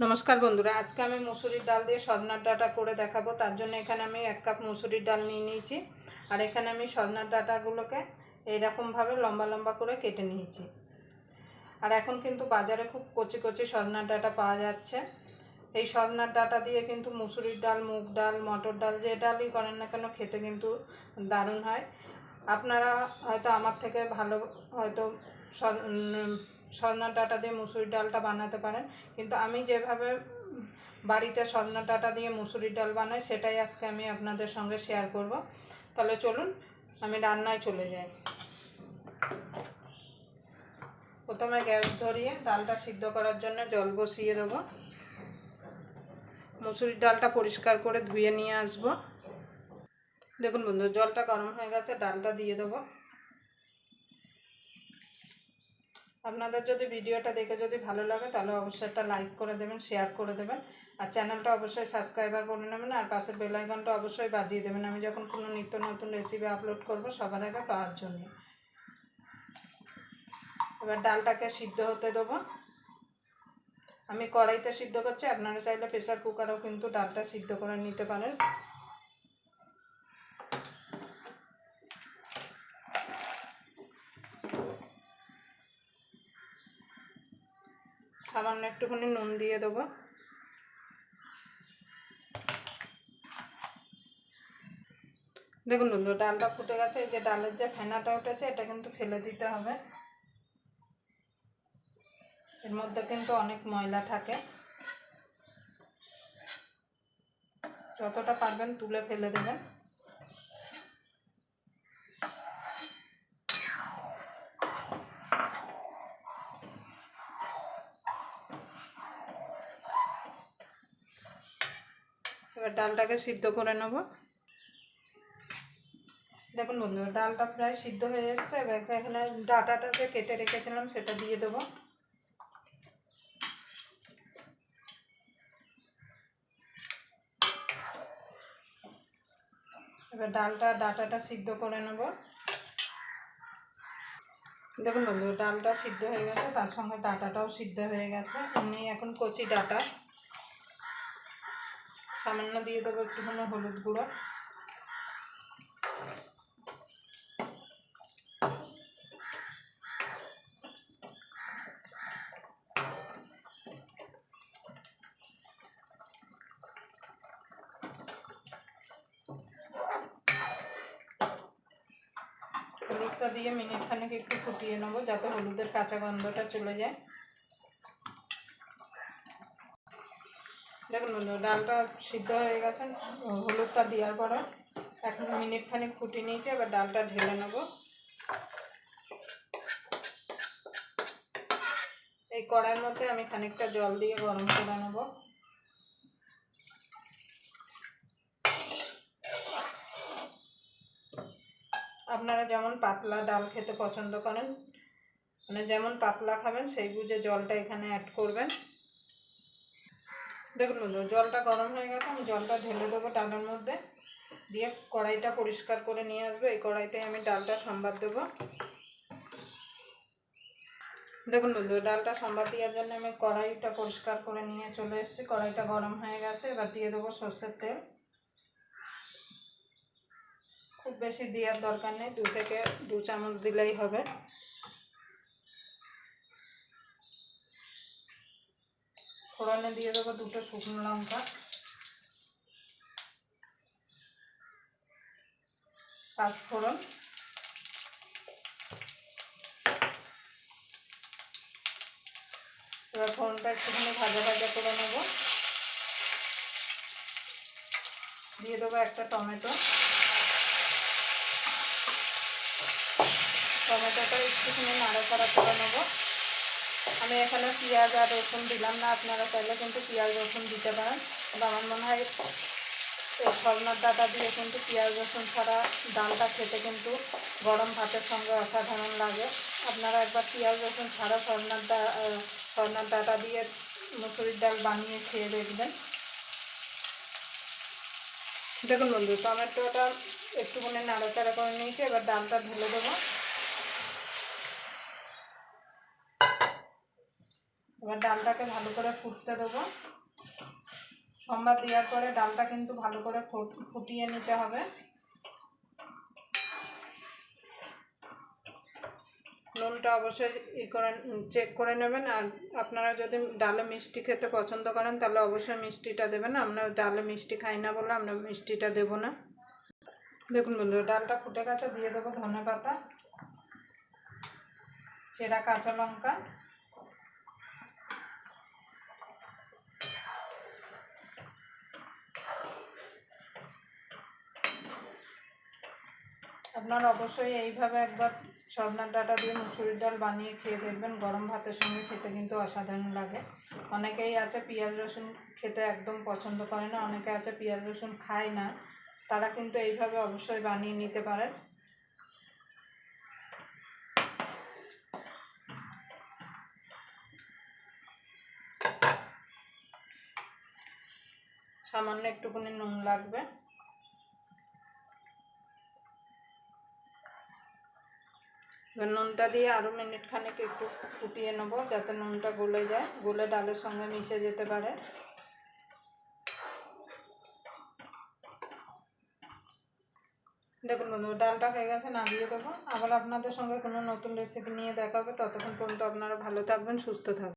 नमस्कार बंधुरा आज के मसुरिर डाल दिए सजनार डाटा करे देखाबो। तार जन्य एखाने आमी 1 कप मसुरिर डाल निये निয়েছি और एखाने आमी सजनार डाटागुलोके एरकम भावे लम्बा लम्बा करे केटे निয়েছি। और एखन किन्तु बाजारे खूब कचि कचि सजनार डाटा पाওয়া যাচ্ছে। এই সজনার ডাটা দিয়ে কিন্তু মসুরির ডাল, মুগ ডাল, মটর ডাল যে ডালই করেন না কেন খেতে কিন্তু দারুণ হয়। আপনারা হয়তো আমার থেকে ভালো হয়তো সজনার ডাটা দিয়ে মসুরির ডালটা বানাতে পারেন, কিন্তু আমি যেভাবে বাড়িতে সজনার ডাটা দিয়ে মসুরির ডাল বানাই সেটাই আজকে আমি আপনাদের সঙ্গে শেয়ার করব। তাহলে চলুন আমি রান্নায় চলে যাই। প্রথমে গ্যাস ধরিয়ে ডালটা সিদ্ধ করার জন্য জল বসিয়ে দেবো। মসুরির ডালটা পরিষ্কার করে ধুয়ে নিয়ে আসবো। দেখুন বন্ধু, জলটা গরম হয়ে গেছে, ডালটা দিয়ে দেবো। আপনাদের যদি ভিডিওটা দেখে যদি ভালো লাগে তাহলে অবশ্যই একটা লাইক করে দেবেন, শেয়ার করে দেবেন, আর চ্যানেলটা অবশ্যই সাবস্ক্রাইবার করে নেবেন, আর পাশের বেল আইকনটা অবশ্যই বাজিয়ে দেবেন আমি যখন কোনো নিত্য নতুন রেসিপি আপলোড করব সবার আগে পাওয়ার জন্য। এবার ডালটাকে সিদ্ধ হতে দেবো। আমি কড়াইতে সিদ্ধ করছি, আপনারা চাইলে প্রেসার কুকারেও কিন্তু ডালটা সিদ্ধ করে নিতে পারেন। সামান্য একটুখানি নুন দিয়ে দেবো। দেখুন বন্ধু, ডালটা ফুটে গেছে। এই যে ডালের যে ফেনাটা উঠেছে এটা কিন্তু ফেলে দিতে হবে। এর মধ্যে কিন্তু অনেক ময়লা থাকে, যতটা পারবেন তুলে ফেলে দেবেন। এবার ডালটাকে সিদ্ধ করে নেব। দেখুন বন্ধু, ডালটা প্রায় সিদ্ধ হয়ে এসছে। এবার এখানে ডাটাটা যে কেটে রেখেছিলাম সেটা দিয়ে দেবো। এবার ডাটাটা সিদ্ধ করে নেব। দেখুন বন্ধু, ডালটা সিদ্ধ হয়ে গেছে, তার সঙ্গে ডাটাটাও সিদ্ধ হয়ে গেছে। এমনি এখন কচি ডাটা সামান্য দিয়ে দেবো একটুখানি হলুদ গুঁড়ো। হলুদটা দিয়ে মিনিট খানেক একটু ফুটিয়ে নেবো যাতে হলুদের কাঁচা গন্ধটা চলে যায়। দেখুন বন্ধু, ডালটা সিদ্ধ হয়ে গেছে। হলুদটা দেওয়ার পরে এখন মিনিট খানেক ফুটিয়ে নিয়েছি। এবার ডালটা ঢেলে নেব। এই কড়াইয়ের মধ্যে আমি খানিকটা জল দিয়ে গরম করে নেব। আপনারা যেমন পাতলা ডাল খেতে পছন্দ করেন, মানে যেমন পাতলা খাবেন সেই বুঝে জলটা এখানে অ্যাড করবেন। দেখুন বন্ধু, জলটা গরম হয়ে গেছে। আমি জলটা ঢেলে দেবো ডালের মধ্যে, দিয়ে কড়াইটা পরিষ্কার করে নিয়ে আসবো। এই কড়াইতে আমি ডালটা সম্বাদ দেবো। দেখুন বন্ধু, ডালটা সম্বাদ দেওয়ার জন্য আমি কড়াইটা পরিষ্কার করে নিয়ে চলে এসেছি। কড়াইটা গরম হয়ে গেছে। এবার দিয়ে দেবো সর্ষের তেল। খুব বেশি দেওয়ার দরকার নেই, 2 থেকে 2 চামচ দিলেই হবে। ফোড়নে দিয়ে দেবো 2টো শুকনো লঙ্কা, 5 ফোড়ন। এবার ফোড়নটা একটুখানি ভাজা ভাজা করে নেব। দিয়ে দেবো একটা টমেটো। টমেটোটা একটুখানি নাড়াচাড়া করে নেব। আমি এখানে পেঁয়াজ আর রসুন দিলাম না, আপনারা চাইলে কিন্তু পেঁয়াজ রসুন দিতে পারেন। কিন্তু আমার মনে হয় এই সজনার ডাটা দিয়ে কিন্তু পেঁয়াজ রসুন ছাড়া ডালটা খেতে কিন্তু গরম ভাতের সঙ্গে অসাধারণ লাগে। আপনারা একবার পেঁয়াজ রসুন ছাড়া সজনার ডাটা দিয়ে মুসুরির ডাল বানিয়ে খেয়ে দেখবেন। দেখুন বন্ধু, টমেটোটা একটুখানি নাড়াচাড়া করে নিয়েছি। এবার ডালটা ঢেলে দেবো। এবার ডালটাকে ভালো করে ফুটতে দেবো। সম্বাদ দেওয়ার পরে ডালটা কিন্তু ভালো করে ফুটিয়ে নিতে হবে। নুনটা অবশ্যই চেক করে নেবেন। আর আপনারা যদি ডালে মিষ্টি খেতে পছন্দ করেন তাহলে অবশ্যই মিষ্টিটা দেবেন। আমরা ডালে মিষ্টি খাই না বলে আমরা মিষ্টিটা দেবো না। দেখুন বন্ধুরা, ডালটা ফুটে গেছে। দিয়ে দেবো ধনেপাতা, চেরা কাঁচা লঙ্কা, আপনারা অবশ্যই এইভাবে একবার সজনার ডাঁটা দিয়ে মুসুরির ডাল বানিয়ে খেয়ে দেখবেন। গরম ভাতের সঙ্গে খেতে কিন্তু অসাধারণ লাগে। অনেকেই আছে পেঁয়াজ রসুন খেতে একদম পছন্দ করে না, অনেকে আছে পেঁয়াজ রসুন খায় না, তারা কিন্তু এইভাবে অবশ্যই বানিয়ে নিতে পারেন। সামান্য একটুখানি নুন লাগবে। এবার নুনটা দিয়ে আরও মিনিট খানেক একটু ফুটিয়ে নেবো যাতে নুনটা গলে যায়, গলে ডালের সঙ্গে মিশে যেতে পারে। দেখুন বন্ধু, ডালটা হয়ে গেছে, নামিয়ে দেবো। আবার আপনাদের সঙ্গে কোনো নতুন রেসিপি নিয়ে দেখা হবে। ততক্ষণ পর্যন্ত আপনারা ভালো থাকবেন, সুস্থ থাকবেন।